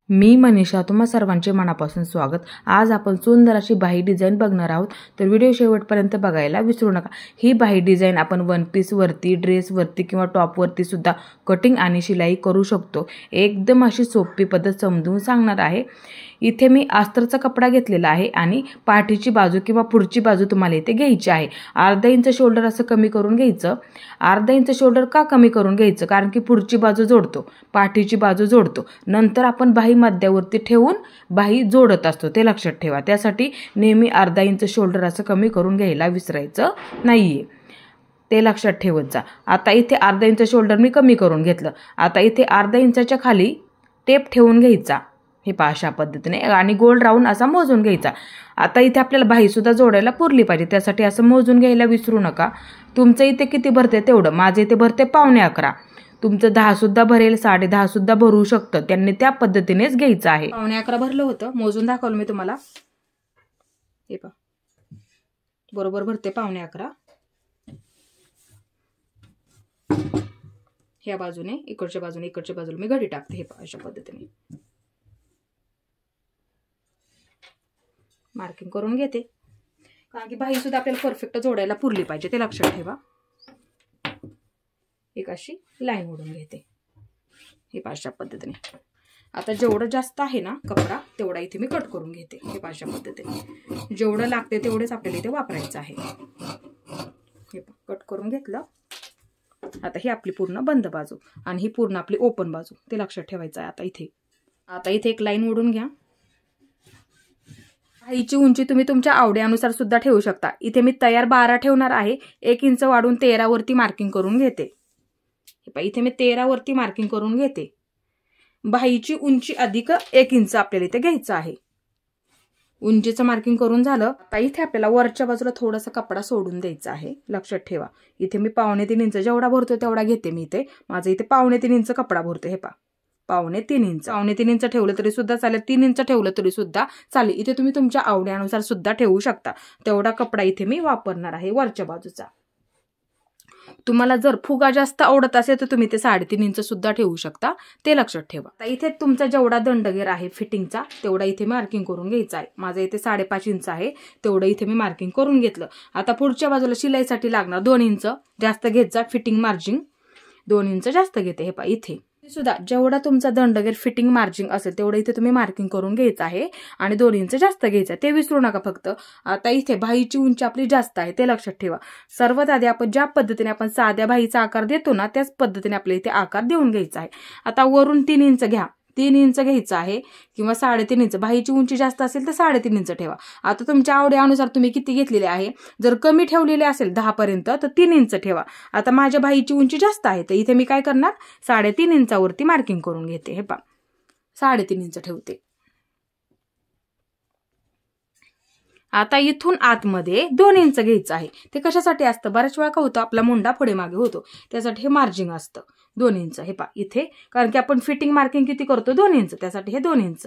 मी मनीषा, तुम्हा सर्वांचे मनापासून स्वागत। आज आपण सुंदर अशी बाही डिझाइन बघणार आहोत, तर व्हिडिओ शेवटपर्यंत बघायला विसरू नका। ही बाही डिझाइन आपण वन पीस वरती, ड्रेस वरती किंवा टॉप वरती सुद्धा कटिंग आणि शिलाई करू शकतो। एकदम अशी सोपी पद्धत समजून सांगणार आहे। इथे मी अस्तरचा कपडा घेतलेला आहे आणि पाठीची बाजू किंवा पुढची बाजू तुम्हाला इथे घ्यायची आहे। अर्धा इंच शोल्डर असं कमी करून घ्यायचं। अर्धा इंच शोल्डर का कमी करून घ्यायचं? कारण की पुढची बाजू जोडतो, पाठीची बाजू जोडतो, नंतर आपण बाही मध्यावरती ठेवून बाही जोडत असतो, ते लक्षात ठेवा। त्यासाठी नेहमी अर्धा इंच शोल्डर असं कमी करून घ्यायला विसरायचं नाहीये, ते लक्षात ठेवत जा। आता इथे अर्धा इंच शोल्डर मी कमी करून घेतलं। आता इथे अर्धा इंचाच्या खाली टेप ठेवून घ्यायचा, हे पहा अशा पद्धतीने, आणि गोल राऊंड असा मोजून घ्यायचा। आता इथे आपल्याला बाही सुद्धा जोडायला पुरली पाहिजे, त्यासाठी असं मोजून घ्यायला विसरू नका। तुमचं इथे किती भरते तेवढं, माझे इथे भरते 11.25, तुमचं 10 सुद्धा भरेल, 10.5 सुद्धा भरू शकतं, त्यांनी त्या पद्धतीनेच घ्यायचं आहे। 11.25 भरलं होतं, मोजून दाखवलं मी तुम्हाला, हे पहा बरोबर भरते 11.25। ह्या बाजूने इकडच्या बाजूने मी घडी टाकते, हे पहा अशा पद्धतीने मार्किंग करून घेते, कारण की बाही सुद्धा आपल्याला परफेक्ट जोडायला पुरली पाहिजे, ते लक्षात ठेवा। एक अशी लाईन ओढून घेते, हे अशा पद्धतीने। आता जेवढं जास्त आहे ना कपडा, तेवढा इथे मी कट करून घेते, हे अशा पद्धतीने। जेवढं लागते तेवढेच आपल्याला इथे वापरायचं आहे, हे कट करून घेतलं। आता ही आपली पूर्ण बंद बाजू आणि ही पूर्ण आपली ओपन बाजू, ते लक्षात ठेवायचं आहे। आता इथे एक लाईन ओढून घ्या। बाहीची उंची तुम्ही तुमच्या आवडीनुसार सुद्धा ठेवू शकता। इथे मी तयार 12 ठेवणार आहे, 1 इंच वाढून 13 वरती मार्किंग करून घेते। इथे मी 13 वरती मार्किंग करून घेते। बाहीची उंची अधिक 1 इंच आपल्याला इथे घ्यायचं आहे। उंचीचं मार्किंग करून झालं। आता इथे आपल्याला वरच्या बाजूला थोडासा कपडा सोडून द्यायचा आहे, लक्षात ठेवा। इथे मी 2.25 इंच जेवढा भरतो तेवढा घेते मी इथे। माझं इथे 2.25 इंच कपडा भरतो, हे पहा 2.25 इंच। 2.25 इंच ठेवलं तरी सुद्धा चालेल, 3 इंच ठेवलं तरी सुद्धा चालेल। इथे तुम्ही तुमच्या आवडीनुसार सुद्धा ठेवू शकता। तेवढा कपडा इथे मी वापरणार आहे वरच्या बाजूचा। तुम्हाला जर फुगा जास्त आवडत असेल तर तुम्ही ते 3.5 इंच सुद्धा ठेवू शकता, ते लक्षात ठेवा। आता इथे तुमचा जेवढा दंडगेर आहे फिटिंगचा, तेवढा इथे मार्किंग करून घ्यायचा आहे। माझं इथे 5.5 इंच आहे, तेवढं इथे मी मार्किंग करून घेतलं। आता पुढच्या बाजूला शिलाईसाठी लागणार 2 इंच जास्त घेत जा, फिटिंग मार्जिन 2 इंच जास्त घेते, हे पहा इथे सुद्धा जेवढा तुमचा दंडगेर फिटिंग मार्जिन असेल तेवढं इथे तुम्ही मार्किंग करून घ्यायचं आहे आणि 2 इंच जास्त घ्यायचं, ते विसरू नका फक्त। आता इथे बाहीची उंची आपली जास्त आहे, ते लक्षात ठेवा। सर्वात आधी आपण ज्या पद्धतीने आपण साध्या बाहीचा आकार देतो ना, त्याच पद्धतीने आपल्या इथे आकार देऊन घ्यायचा आहे। आता वरून 3 इंच घ्या, 3 इंच घ्यायचं आहे किंवा 3.5 इंच। बाहीची उंची जास्त असेल तर 3.5 इंच ठेवा। आता तुमच्या आवडीनुसार तुम्ही किती घेतलेले आहे, जर कमी ठेवलेले असेल 10 पर्यंत तर 3 इंच ठेवा। आता माझ्या बाहीची उंची जास्त आहे, तर इथे मी काय करणार, 3.5 इंचावरती मार्किंग करून घेते, हे पहा 3.5 इंच ठेवते। आता इथून आतमध्ये 2 इंच घ्यायचं आहे। ते कशासाठी असतं, बऱ्याच वेळा का होतं आपला मुंडा पुढे मागे होतो, त्यासाठी हे मार्जिंग असतं 2 इंच, हे पहा इथे। कारण की आपण फिटिंग मार्किंग किती करतो, 2 इंच, त्यासाठी हे 2 इंच।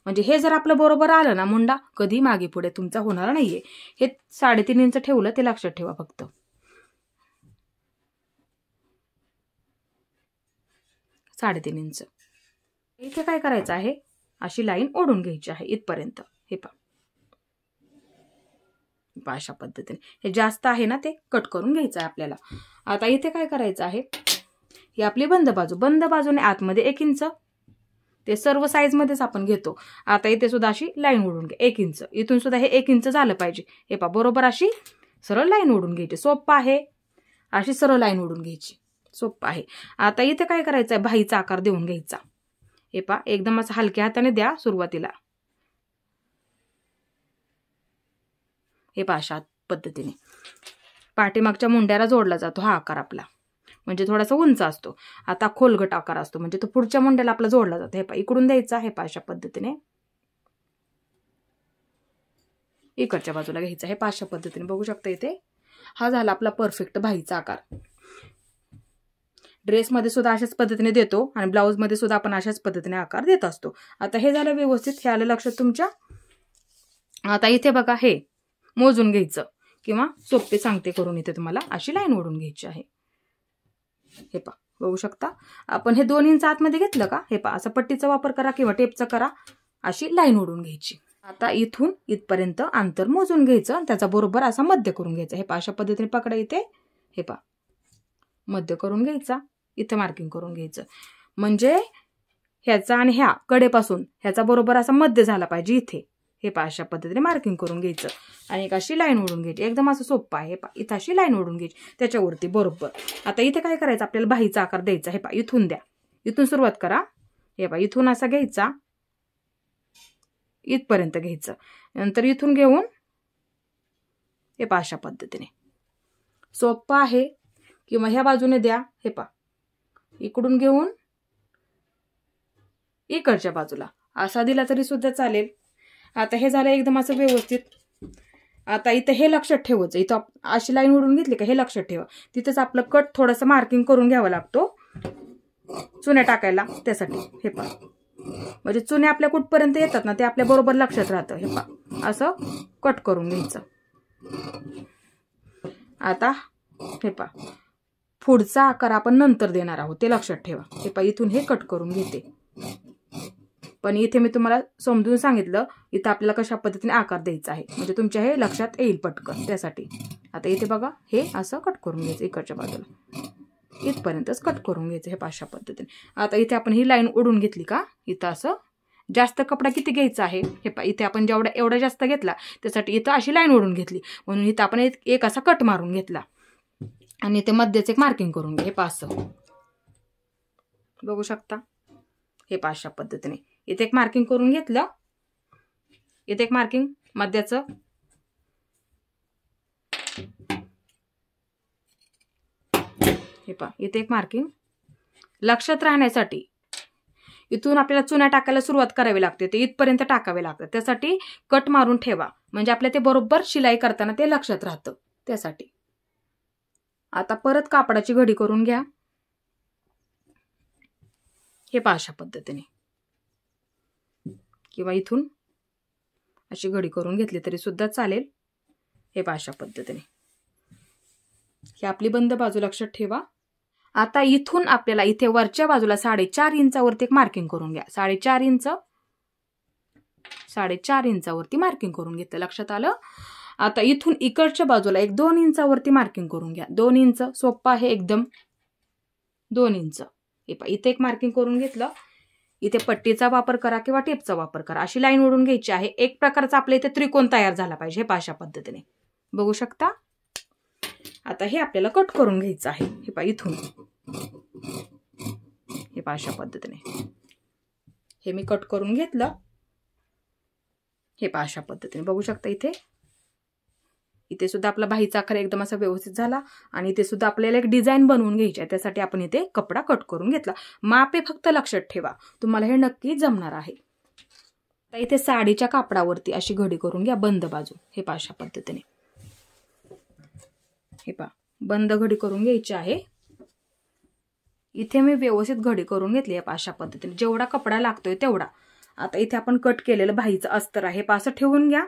म्हणजे हे जर आपलं बरोबर आलं ना, मुंडा कधी मागे पुढे तुमचा होणार नाहीये। हे 3.5 इंच ठेवलं, ते लक्षात ठेवा फक्त। 3.5 इंच इथे काय करायचं आहे, अशी लाईन ओढून घ्यायची आहे इथपर्यंत, हे पहा अशा पद्धतीने। हे जास्त आहे ना, ते कट करून घ्यायचं आहे आपल्याला। आता इथे काय करायचं आहे, ही आपली बंद बाजूने आतमध्ये 1 इंच, ते सर्व साईज मध्येच आपण घेतो। आता इथे सुद्धा अशी लाईन ओढून घ्या 1 इंच, इथून सुद्धा हे 1 इंच झालं पाहिजे, हे पहा बरोबर अशी सरळ लाईन ओढून घ्यायची। सोपं आहे, अशी सरळ लाईन ओढून घ्यायची, सोपं आहे। आता इथे काय करायचं आहे, बाहीचा आकार देऊन घ्यायचा, हे पहा एकदम असं हलक्या हाताने द्या सुरुवातीला, हे पहा अशा पद्धतीने। पाठीमागच्या मुंड्याला जोडला जातो हा आकार आपला, म्हणजे थोडासा उंच असतो। आता खोलगट आकार असतो, म्हणजे तो पुढच्या मुंड्याला आपला जोडला जातो, हे पहा इकडून द्यायचा, हे पहा अशा पद्धतीने। इकडच्या बाजूला घ्यायचा, हे पहा अशा पद्धतीने बघू शकता इथे। हा झाला आपला परफेक्ट बाहीचा आकार। ड्रेसमध्ये सुद्धा अशाच पद्धतीने देतो आणि ब्लाऊज मध्ये सुद्धा आपण अशाच पद्धतीने आकार देत असतो। आता हे झालं व्यवस्थित, हे आलं लक्षात तुमच्या। आता इथे बघा, हे मोजून घ्यायचं किंवा सोपे सांगते करून, इथे तुम्हाला अशी लाईन ओढून घ्यायची आहे, हे पहा बघू शकता. आपण हे 2 इंच आतमध्ये घेतलं का, हे पहा असं पट्टीचा वापर करा किंवा टेपचा करा, अशी लाईन ओढून घ्यायची. आता इथून इथपर्यंत अंतर मोजून घ्यायचं, त्याचा बरोबर असा मध्य करून घ्यायचा. हे पहा अशा पद्धतीने पकडा इथे, हे पहा मध्य करून घ्यायचा, इथे मार्किंग करून घ्यायचं. म्हणजे ह्याचा आणि ह्या कडेपासून ह्याचा बरोबर असा मध्य झाला पाहिजे इथे. हे पहा अशा पद्धतीने मार्किंग करून घ्यायचं आणि एक अशी लाईन ओढून घ्यायची. एकदम असं सोपं आहे. हे पहा इथं अशी लाईन ओढून घ्यायची त्याच्यावरती बरोबर. आता इथे काय करायचं, आपल्याला बाहीचा आकार द्यायचा. हे पहा इथून द्या, इथून सुरुवात करा. हे पहा इथून असा घ्यायचा, इथपर्यंत घ्यायचं. नंतर इथून घेऊन हे पहा अशा पद्धतीने सोपं आहे. किंवा ह्या बाजूने द्या. हे पहा इकडून घेऊन इकडच्या बाजूला असा दिला तरी सुद्धा चालेल. आता हे झालं एकदम असं व्यवस्थित. आता इथं हे लक्षात ठेवायचं, इथं अशी लाईन ओढून घेतली का हे लक्षात ठेवा. तिथंच आपलं कट थोडंसं मार्किंग करून घ्यावं लागतो चुन्या टाकायला, त्यासाठी. हे पहा म्हणजे चुन्या आपल्या कुठपर्यंत येतात ना ते आपल्या बरोबर लक्षात राहतं. हे पहा असं कट करून घ्यायचं. आता हे पहा पुढचा आकार आपण नंतर देणार आहोत, ते लक्षात ठेवा. हे पहा इथून हे कट करून घेते, पण इथे मी तुम्हाला समजून सांगितलं इथं आपल्याला कशा पद्धतीने आकार द्यायचा आहे, म्हणजे तुमच्या हे लक्षात येईल पटकन, त्यासाठी. आता इथे बघा हे असं कट करून घ्यायचं, इकडच्या बाजूला इथपर्यंतच कट करून घ्यायचं. हे अशा पद्धतीने. आता इथे आपण ही लाईन ओढून घेतली का, इथं असं जास्त कपडा किती घ्यायचा आहे, हे पहा इथे आपण एवढा जास्त घेतला त्यासाठी इथं अशी लाईन ओढून घेतली, म्हणून इथं आपण एक असा कट मारून घेतला आणि इथे मध्यच एक मार्किंग करून घ्या. हे पहा असं बघू शकता. हे पहा अशा पद्धतीने इथे एक मार्किंग करून घेतलं, इथे एक मार्किंग मध्याचं. हे पहा इथे एक मार्किंग. लक्षात राहण्यासाठी इथून आपल्याला चुना टाकायला सुरुवात करावी लागते, ते इथपर्यंत टाकावे लागतात. त्यासाठी कट मारून ठेवा, म्हणजे आपल्या ते बरोबर शिलाई करताना ते लक्षात राहतं, त्यासाठी. आता परत कापडाची घडी करून घ्या. हे पहा अशा पद्धतीने, किंवा इथून अशी घडी करून घेतली तरी सुद्धा चालेल. हे पहा अशा पद्धतीने. ही आपली बंद बाजू लक्षात ठेवा. आता इथून आपल्याला इथे वरच्या बाजूला 4.5 इंचावरती एक मार्किंग करून घ्या. 4.5 इंचावरती मार्किंग करून घेतलं, लक्षात आलं. आता इथून इकडच्या बाजूला एक 2 इंचावरती मार्किंग करून घ्या. 2 इंच सोपं आहे एकदम, 2 इंच. हे पहा इथे एक मार्किंग करून घेतलं. इथे पट्टीचा वापर करा किंवा टेपचा वापर करा, अशी लाईन ओढून घ्यायची आहे. एक प्रकारचा आपल्या इथे त्रिकोण तयार झाला पाहिजे. हे पहा अशा पद्धतीने बघू शकता. आता हे आपल्याला कट करून घ्यायचं आहे. हे पहा इथून, हे पहा अशा पद्धतीने हे मी कट करून घेतलं. हे पहा अशा पद्धतीने बघू शकता. इथे सुद्धा आपला बाहीचा आकार एकदम असा व्यवस्थित झाला आणि इथे सुद्धा आपल्याला एक डिझाईन बनवून घ्यायची आहे, त्यासाठी आपण इथे कपडा कट करून घेतला. मापे फक्त लक्षात ठेवा, तुम्हाला हे नक्की जमणार आहे. आता इथे साडीच्या कापडावरती अशी घडी करून घ्या, बंद बाजू. हे पहा अशा पद्धतीने. हे पहा बंद घडी करून घ्यायची आहे. इथे मी व्यवस्थित घडी करून घेतली आहे अशा पद्धतीने, जेवढा कपडा लागतोय तेवढा. आता इथे आपण कट केलेलं बाहीचं अस्तर आहे, पहा असं ठेवून घ्या.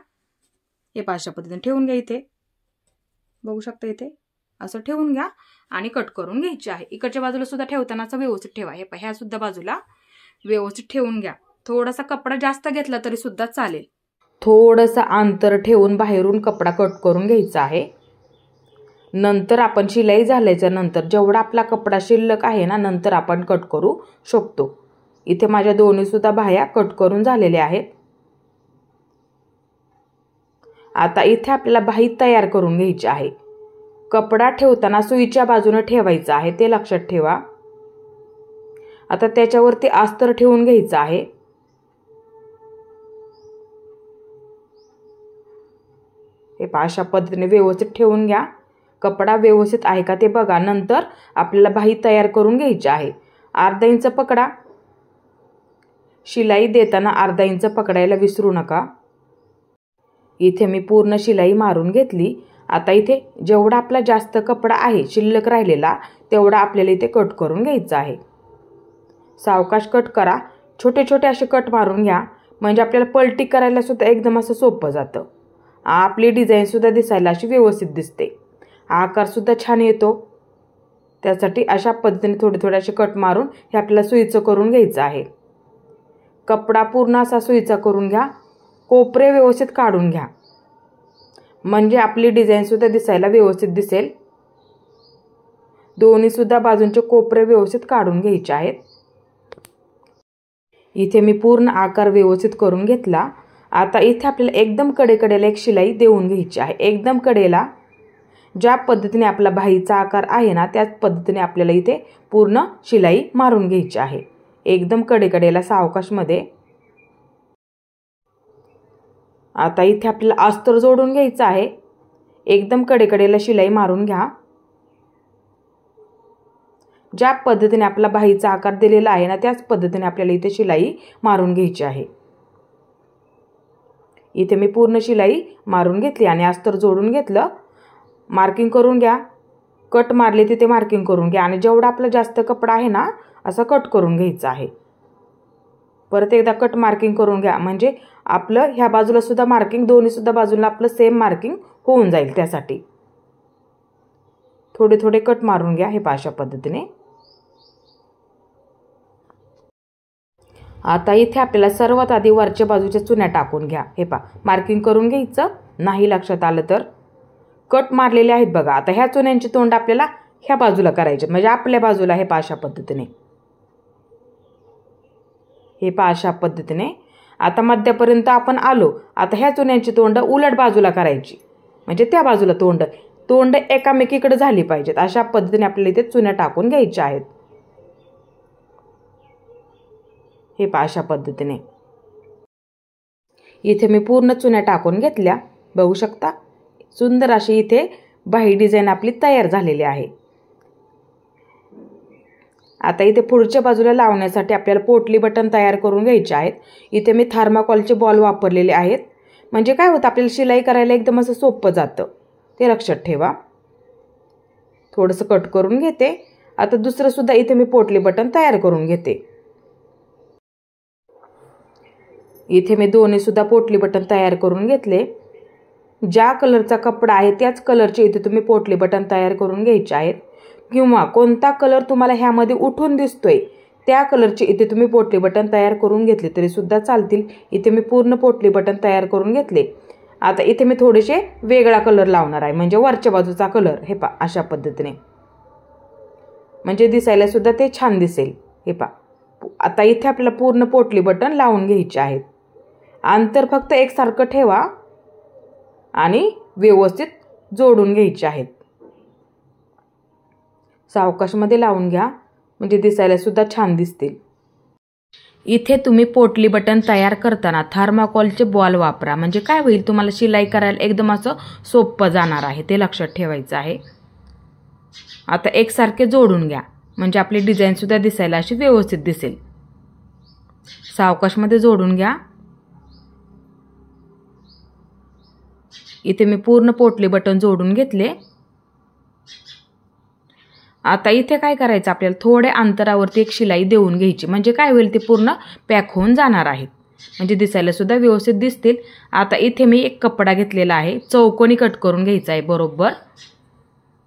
हे पहा अशा पद्धतीने ठेवून घ्या. इथे बघू शकता, इथे असं ठेवून घ्या आणि कट करून घ्यायची आहे. इकडच्या बाजूला सुद्धा ठेवताना असं व्यवस्थित ठेवा. हे पहा ह्या सुद्धा बाजूला व्यवस्थित ठेवून घ्या. थोडासा कपडा जास्त घेतला तरी सुद्धा चालेल. थोडंसं अंतर ठेवून बाहेरून कपडा कट करून घ्यायचा आहे. नंतर आपण शिलाई झाल्याच्या नंतर जेवढा आपला कपडा शिल्लक आहे ना, नंतर आपण कट करू शकतो. इथे माझ्या दोन्ही सुद्धा बाह्या कट करून झालेल्या आहेत. आता इथे आपल्याला बाही तयार करून घ्यायची आहे. कपडा ठेवताना सुईच्या बाजूने ठेवायचा आहे, ते लक्षात ठेवा. आता त्याच्यावरती अस्तर ठेवून घ्यायचं आहे. हे पहा अशा पद्धतीने व्यवस्थित ठेवून घ्या. कपडा व्यवस्थित आहे का ते बघा. नंतर आपल्याला बाही तयार करून घ्यायची आहे. अर्धा इंच पकडा. शिलाई देताना अर्धा इंच पकडायला विसरू नका. इथे मी पूर्ण शिलाई मारून घेतली. आता इथे जेवढा आपला जास्त कपडा आहे शिल्लक राहिलेला तेवढा आपल्याला इथे कट करून घ्यायचा आहे. सावकाश कट करा. छोटे छोटे असे कट मारून घ्या, म्हणजे आपल्याला पलटी करायला सुद्धा एकदम असं सोपं जातं. आपली डिझाईन सुद्धा दिसायला अशी व्यवस्थित दिसते. आकार सुद्धा छान येतो. त्यासाठी अशा पद्धतीने थोडे थोडे असे कट मारून हे आपल्याला सुईचं करून घ्यायचं आहे। कपडा पूर्ण असा सुईचा करून घ्या, कोपरे व्यवस्थित काढून घ्या, म्हणजे आपली डिझाईन सुद्धा दिसायला व्यवस्थित दिसेल। दोन्ही सुद्धा बाजूंचे कोपरे व्यवस्थित काढून घ्यायचे आहेत। इथे मी पूर्ण आकार व्यवस्थित करून घेतला। आता इथे आपल्याला एकदम कडेकडेला एक शिलाई देऊन घ्यायची आहे। एकदम कडेला ज्या पद्धतीने आपला बाहीचा आकार आहे ना त्याच पद्धतीने आपल्याला इथे पूर्ण शिलाई मारून घ्यायची आहे। एकदम कडेकडेला सावकाशमध्ये। आता इथे आपल्याला अस्तर जोडून घ्यायचं आहे। एकदम कडेकडेला शिलाई मारून घ्या। ज्या पद्धतीने आपला बाहीचा आकार दिलेला आहे ना त्याच पद्धतीने आपल्याला इथे शिलाई मारून घ्यायची आहे। इथे मी पूर्ण शिलाई मारून घेतली आणि अस्तर जोडून घेतलं। मार्किंग करून घ्या, कट मारले तिथे मार्किंग करून घ्या आणि जेवढा आपला जास्त कपडा आहे ना असं कट करून घ्यायचं आहे। परत एकदा कट मार्किंग करून घ्या, म्हणजे आपलं ह्या बाजूला सुद्धा मार्किंग, दोन्ही सुद्धा बाजूला आपलं सेम मार्किंग होऊन जाईल। त्यासाठी थोडे थोडे कट मारून घ्या, हे अशा पद्धतीने। आता इथे आपल्याला सर्वात आधी वरच्या बाजूच्या चुन्या टाकून घ्या। हे मार्किंग करून घ्यायचं, नाही लक्षात आलं तर कट मारलेले आहेत बघा। आता ह्या चुन्यांचे तोंड आपल्याला ह्या बाजूला करायचे, म्हणजे आपल्या बाजूला हे अशा पद्धतीने, हे अशा पद्धतीने। आता मध्यापर्यंत आपण आलो। आता ह्या चुन्यांची तोंड उलट बाजूला करायची, म्हणजे त्या बाजूला तोंड एकामेकीकडे झाली पाहिजेत। अशा पद्धतीने आपल्याला इथे चुन्या टाकून घ्यायच्या आहेत, हे अशा पद्धतीने। इथे मी पूर्ण चुन्या टाकून घेतल्या, बघू शकता। सुंदर अशी इथे बाही डिझाइन आपली तयार झालेली आहे। आता इथे पुढच्या बाजूला लावण्यासाठी आपल्याला पोटली बटन तयार करून घ्यायचे आहेत। इथे मी थर्माकोलचे बॉल वापरलेले आहेत, म्हणजे काय होतं आपल्याला शिलाई करायला एकदम असं सोपं जातं, ते लक्षात ठेवा। थोडंसं कट करून घेते। आता दुसरं सुद्धा इथे मी पोटली बटन तयार करून घेते। इथे मी दोन्ही सुद्धा पोटली बटन तयार करून घेतले। ज्या कलरचा कपडा आहे त्याच कलरचे इथे तुम्ही पोटली बटन तयार करून घ्यायचे आहेत, किंवा कोणता कलर तुम्हाला ह्यामध्ये उठून दिसतोय त्या कलरचे इथे तुम्ही पोटली बटन तयार करून घेतले तरी सुद्धा चालतील। इथे मी पूर्ण पोटली बटन तयार करून घेतले। आता इथे मी थोडेसे वेगळा कलर लावणार आहे, म्हणजे वरच्या बाजूचा कलर, हे अशा पद्धतीने, म्हणजे दिसायला सुद्धा ते छान दिसेल। हे आता इथे आपल्याला पूर्ण पोटली बटन लावून घ्यायचे आहेत। अंतर फक्त एकसारखं ठेवा आणि व्यवस्थित जोडून घ्यायचे आहेत। सावकाशमध्ये लावून घ्या, म्हणजे दिसायला सुद्धा छान दिसतील। इथे तुम्ही पोटली बटन तयार करताना थर्माकोलचे बॉल वापरा, म्हणजे काय होईल तुम्हाला शिलाई करायला एकदम असं सोपं जाणार आहे, ते लक्षात ठेवायचं आहे। आता एकसारखे जोडून घ्या, म्हणजे आपली डिझाईन सुद्धा दिसायला अशी व्यवस्थित दिसेल। सावकाशमध्ये जोडून घ्या। इथे मी पूर्ण पोटली बटन जोडून घेतले। आता इथे काय करायचं आपल्याला, थोड्या अंतरावरती एक शिलाई देऊन घ्यायची, म्हणजे काय होईल ते पूर्ण पॅक होऊन जाणार आहेत, म्हणजे दिसायला सुद्धा व्यवस्थित दिसतील। आता इथे मी एक कपडा घेतलेला आहे, चौकोनी कट करून घ्यायचा आहे बरोबर,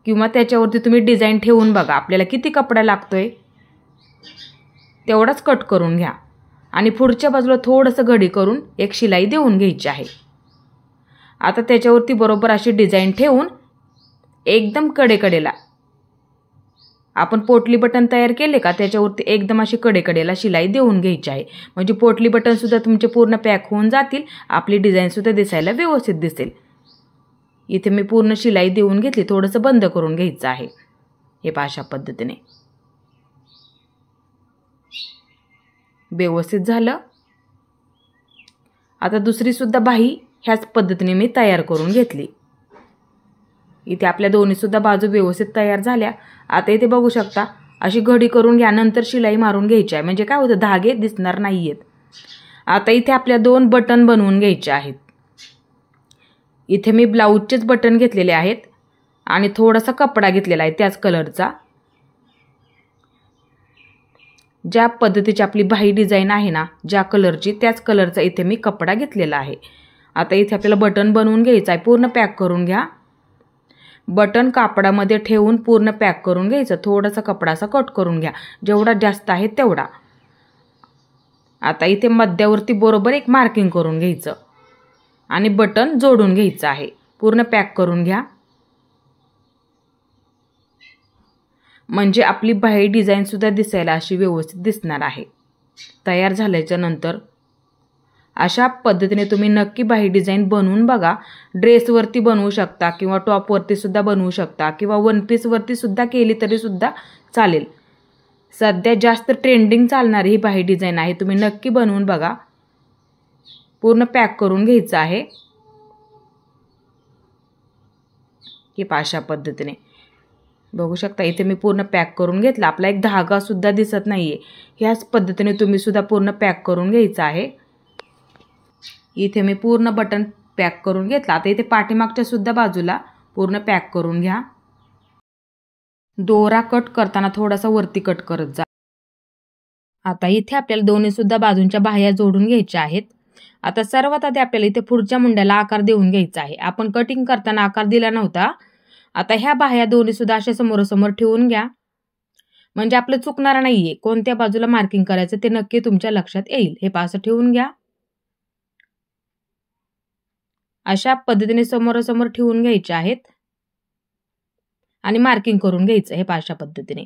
किंवा त्याच्यावरती तुम्ही डिझाईन ठेवून बघा आपल्याला किती कपडा लागतोय तेवढाच कट करून घ्या आणि पुढच्या बाजूला थोडंसं घडी करून एक शिलाई देऊन घ्यायची आहे। आता त्याच्यावरती बरोबर अशी डिझाईन ठेवून एकदम कडेकडेला आपण पोटली बटन तयार केले का त्याच्यावरती एकदम अशी कडेकडेला शिलाई देऊन घ्यायची आहे, म्हणजे पोटली बटन सुद्धा तुमचे पूर्ण पॅक होऊन जातील, आपली डिझाईन सुद्धा दिसायला व्यवस्थित दिसेल। इथे मी पूर्ण शिलाई देऊन घेतली, थोडंसं बंद करून घ्यायचं आहे, हे अशा पद्धतीने व्यवस्थित झालं। आता दुसरी सुद्धा बाही ह्याच पद्धतीने मी तयार करून घेतली। इथे आपल्या दोन्ही सुद्धा बाजू व्यवस्थित तयार झाल्या। आता इथे बघू शकता अशी घडी करून घ्या, नंतर शिलाई मारून घ्यायची आहे, म्हणजे काय होतं धागे दिसणार नाहीयेत। आता इथे आपल्या 2 बटन बनवून घ्यायचे आहेत। इथे मी ब्लाऊजचेच बटन घेतलेले आहेत आणि थोडासा कपडा घेतलेला आहे त्याच कलरचा। ज्या पद्धतीची आपली बाही डिझाईन आहे ना, ज्या कलरची त्याच कलरचा इथे मी कपडा घेतलेला आहे। आता इथे आपल्याला बटन बनवून घ्यायचं आहे, पूर्ण पॅक करून घ्या। बटन कापडामध्ये ठेवून पूर्ण पॅक करून घ्यायचं. थोडासा कपडा असा कट करून घ्या, जेवढा जास्त आहे तेवढा. आता इथे मध्यावरती बरोबर एक मार्किंग करून घ्यायचं आणि बटन जोडून घ्यायचं आहे. पूर्ण पॅक करून घ्या, म्हणजे आपली बाही डिझाईन सुद्धा दिसायला अशी व्यवस्थित दिसणार आहे. तयार झाल्याच्या नंतर अशा पद्धतीने तुम्ही नक्की बाही डिझाईन बनवून बघा. ड्रेसवरती बनवू शकता किंवा टॉपवरती सुद्धा बनवू शकता किंवा वन पीसवरती सुद्धा केली तरी सुद्धा चालेल. सध्या जास्त ट्रेंडिंग चालणारी ही बाही डिझाईन आहे. तुम्ही नक्की बनवून बघा. पूर्ण पॅक करून घ्यायचं आहे. ही अशा पद्धतीने बघू शकता. इथे मी पूर्ण पॅक करून घेतला. आपला एक धागा सुद्धा दिसत नाहीये. ह्याच पद्धतीने तुम्ही सुद्धा पूर्ण पॅक करून घ्यायचं आहे. इथे मी पूर्ण बटन पॅक करून घेतला. आता इथे पाठीमागच्या सुद्धा बाजूला पूर्ण पॅक करून घ्या. दोरा कट करताना थोडासा वरती कट करत जा. आता इथे आपल्याला दोन्ही सुद्धा बाजूंच्या बाह्या जोडून घ्यायच्या आहेत. आता सर्वात आधी आपल्याला इथे पुढच्या मुंड्याला आकार देऊन घ्यायचा आहे. आपण कटिंग करताना आकार दिला नव्हता. आता ह्या बाह्या दोन्ही सुद्धा अशा समोरासमोर ठेवून घ्या, म्हणजे आपलं चुकणार नाहीये. कोणत्या बाजूला मार्किंग करायचं ते नक्की तुमच्या लक्षात येईल. हे असं ठेवून घ्या. अशा पद्धतीने समोरासमोर ठेवून घ्यायचे आहेत आणि मार्किंग करून घ्यायचं. हे अशा पद्धतीने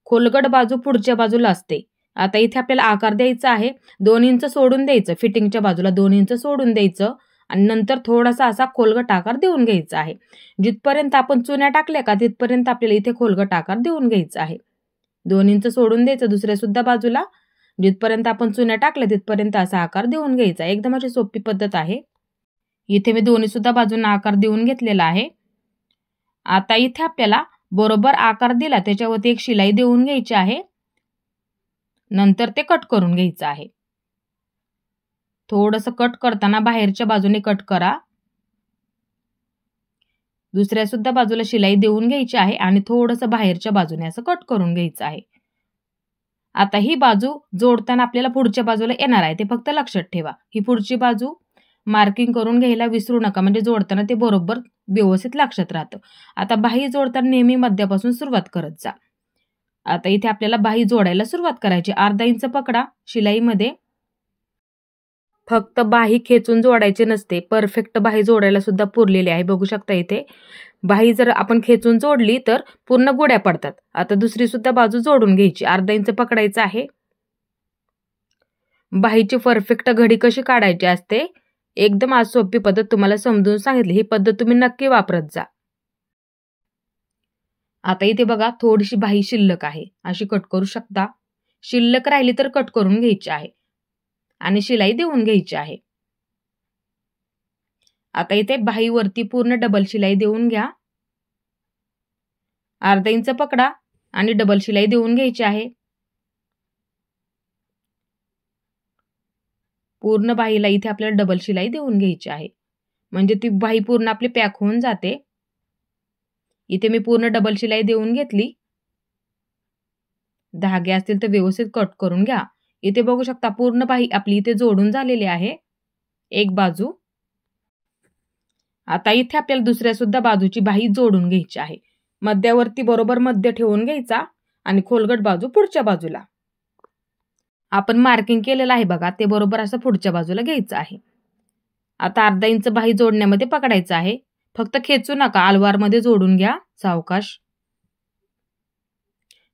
खोलगट बाजू पुढच्या बाजूला असते. आता इथे आपल्याला आकार द्यायचा आहे. 2 इंच सोडून द्यायचं. फिटिंगच्या बाजूला 2 इंच सोडून द्यायचं आणि नंतर थोडासा असा खोलगट आकार देऊन घ्यायचा आहे. जिथपर्यंत आपण चुन्या टाकल्या का तिथपर्यंत आपल्याला इथे खोलगट आकार देऊन घ्यायचा आहे. 2 इंच सोडून द्यायचं दुसऱ्या सुद्धा बाजूला. जिथपर्यंत आपण चुन्या टाकल्या तिथपर्यंत असा आकार देऊन घ्यायचा. एकदम अशी सोपी पद्धत आहे. इथे मी दोन्ही सुद्धा बाजूंना आकार देऊन घेतलेला आहे. आता इथे आपल्याला बरोबर आकार दिला त्याच्यावरती एक शिलाई देऊन घ्यायची आहे. नंतर ते कट करून घ्यायचं आहे. थोडंसं कट करताना बाहेरच्या बाजूने कट करा. दुसऱ्या सुद्धा बाजूला शिलाई देऊन घ्यायची आहे आणि थोडंसं बाहेरच्या बाजूने असं कट करून घ्यायचं आहे. आता ही बाजू जोडताना आपल्याला पुढच्या बाजूला येणार आहे, ते फक्त लक्षात ठेवा. ही पुढची बाजू मार्किंग करून घ्यायला विसरू नका, म्हणजे जोडताना ते बरोबर व्यवस्थित लक्षात राहतं. आता बाही जोडताना नेहमी मध्यापासून सुरुवात करत जा. आता इथे आपल्याला बाही जोडायला सुरुवात करायची. अर्धा इंच पकडा शिलाईमध्ये. फक्त बाही खेचून जोडायची नसते, परफेक्ट बाही जोडायला सुद्धा पुरलेली आहे. बघू शकता इथे बाही जर आपण खेचून जोडली तर पूर्ण गुड्या पडतात. आता दुसरी सुद्धा बाजू जोडून घ्यायची. अर्धा इंच पकडायचं आहे. बाहीची परफेक्ट घडी कशी काढायची असते एकदम आज सोपी पद्धत तुम्हाला समजून सांगितली. ही पद्धत तुम्ही नक्की वापरत जा. आता इथे बघा थोडीशी बाही शिल्लक आहे, अशी कट करू शकता. शिल्लक राहिली तर कट करून घ्यायची आहे आणि शिलाई देऊन घ्यायची आहे. आता इथे बाहीवरती पूर्ण डबल शिलाई देऊन घ्या. अर्धा इंच पकडा आणि डबल शिलाई देऊन घ्यायची आहे. पूर्ण बाहीला इथे आपल्याला डबल शिलाई देऊन घ्यायची आहे, म्हणजे ती बाही पूर्ण आपली पॅक होऊन जाते. इथे मी पूर्ण डबल शिलाई देऊन घेतली. धागे असतील तर व्यवस्थित कट करून घ्या. इथे बघू शकता पूर्ण बाही आपली इथे जोडून झालेली आहे एक बाजू. आता इथे आपल्याला दुसऱ्या सुद्धा बाजूची बाही जोडून घ्यायची आहे. मध्यावरती बरोबर मध्य ठेवून घ्यायचा आणि खोलगट बाजू पुढच्या बाजूला. आपण मार्किंग केलेलं आहे बघा, ते बरोबर असं पुढच्या बाजूला घ्यायचं आहे. आता अर्धा इंच बाही जोडण्यामध्ये पकडायचं आहे. फक्त खेचू नका, आलवारमध्ये जोडून घ्या सावकाश.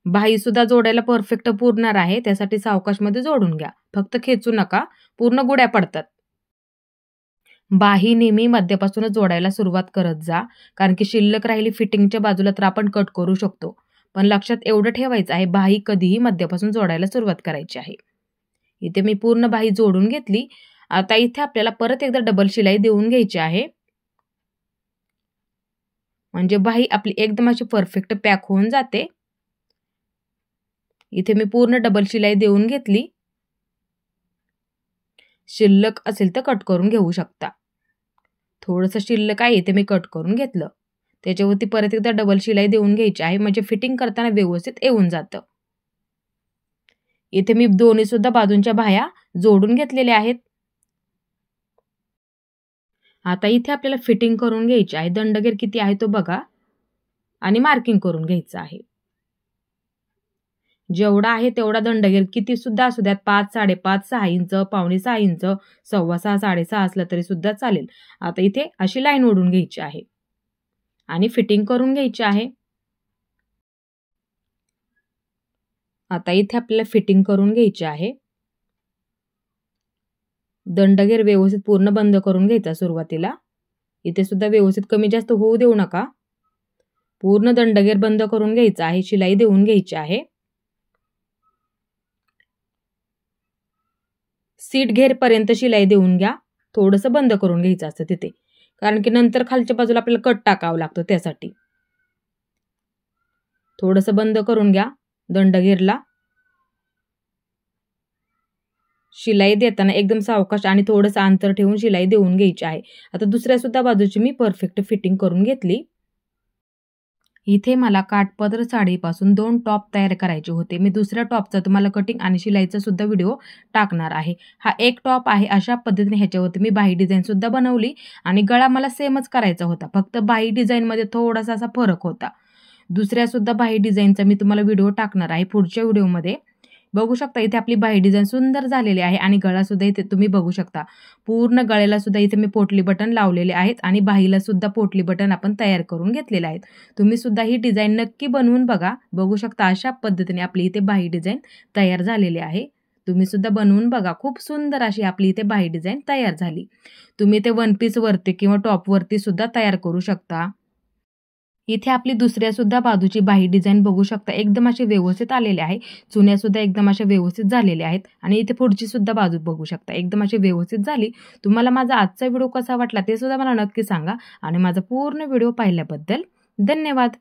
बाही सुद्धा जोडायला परफेक्ट पुरणार आहे, त्यासाठी सावकाशमध्ये जोडून घ्या. फक्त खेचू नका, पूर्ण गुड्या पडतात. बाही नेहमी मध्यापासूनच जोडायला सुरुवात करत जा, कारण की शिल्लक राहिली फिटिंगच्या बाजूला तर आपण कट करू शकतो. पण लक्षात एवढं ठेवायचं आहे, बाही कधीही मध्यापासून जोडायला सुरुवात करायची आहे. इथे मी पूर्ण बाही जोडून घेतली. आता इथे आपल्याला परत एकदा डबल शिलाई देऊन घ्यायची आहे, म्हणजे बाही आपली एकदम अशी परफेक्ट पॅक होऊन जाते. इथे मी पूर्ण डबल शिलाई देऊन घेतली. शिल्लक असेल तर कट करून घेऊ शकता. थोडंसं शिल्लक आहे, इथे मी कट करून घेतलं. त्याच्यावरती परत एकदा डबल शिलाई देऊन घ्यायची आहे, म्हणजे फिटिंग करताना व्यवस्थित येऊन जातं. इथे मी दोन्ही सुद्धा बाजूंच्या बाह्या जोडून घेतलेल्या आहेत. आता इथे आपल्याला फिटिंग करून घ्यायची आहे. दंडगेर किती आहे तो बघा आणि मार्किंग करून घ्यायचं आहे. जेवढा आहे तेवढा दंडगेर किती सुद्धा असू द्यात, 5, 5.5, 6 इंच, पावणे 6 इंच, 6.25, 6.5 असलं तरी सुद्धा चालेल. आता इथे अशी लाईन ओढून घ्यायची आहे आणि फिटिंग करून घ्यायची आहे. आता इथे आपल्याला फिटिंग करून घ्यायची आहे. दंडगेर व्यवस्थित पूर्ण बंद करून घ्यायचा सुरुवातीला. इथे सुद्धा व्यवस्थित कमी जास्त होऊ देऊ नका. पूर्ण दंडगेर बंद करून घ्यायचा आहे. शिलाई देऊन घ्यायची आहे. सीट घेरपर्यंत शिलाई देऊन घ्या. थोडंसं बंद करून घ्यायचं असतं तिथे, कारण की नंतर खालच्या बाजूला आपल्याला कट टाकावं लागतो त्यासाठी. थोडंसं बंद करून घ्या दंडगेरला. शिलाई देताना एकदम सावकाश आणि थोडंसं अंतर ठेवून शिलाई देऊन घ्यायची आहे. आता दुसऱ्या सुद्धा बाजूची मी परफेक्ट फिटिंग करून घेतली. इथे मला काठपदर साडीपासून 2 टॉप तयार करायचे होते. मी दुसऱ्या टॉपचा तुम्हाला कटिंग आणि शिलाईचा सुद्धा व्हिडिओ टाकणार आहे. हा एक टॉप आहे. अशा पद्धतीने ह्याच्यावरती मी बाही डिझाईन सुद्धा बनवली आणि गळा मला सेमच करायचा होता, फक्त बाही डिझाईनमध्ये थोडासा असा फरक होता. दुसऱ्या सुद्धा बाही डिझाईनचा मी तुम्हाला व्हिडिओ टाकणार आहे पुढच्या व्हिडिओमध्ये. बघू शकता इथे आपली बाही डिझाईन सुंदर झालेली आहे आणि गळा सुद्धा इथे तुम्ही बघू शकता. पूर्ण गळ्याला सुद्धा इथे मी पोटली बटन लावलेले आहेत आणि बाहीला सुद्धा पोटली बटन आपण तयार करून घेतलेले आहेत. तुम्ही सुद्धा ही डिझाईन नक्की बनवून बघा. बघू शकता अशा पद्धतीने आपली इथे बाही डिझाईन तयार झालेली आहे. तुम्ही सुद्धा बनवून बघा. खूप सुंदर अशी आपली इथे बाही डिझाईन तयार झाली. तुम्ही ते वन पीस वरती किंवा टॉप वरती सुद्धा तयार करू शकता. इथे आपली दुसऱ्या सुद्धा बाजूची बाही डिझाईन बघू शकता. एकदम असे व्यवस्थित आलेले आहे. चुन्या सुद्धा एकदम अशा व्यवस्थित झालेल्या आहेत आणि इथे पुढची सुद्धा बाजू बघू शकता. एकदम अशी व्यवस्थित झाली. तुम्हाला माझा आजचा व्हिडिओ कसा वाटला ते सुद्धा मला नक्की सांगा आणि माझा पूर्ण व्हिडिओ पाहिल्याबद्दल धन्यवाद.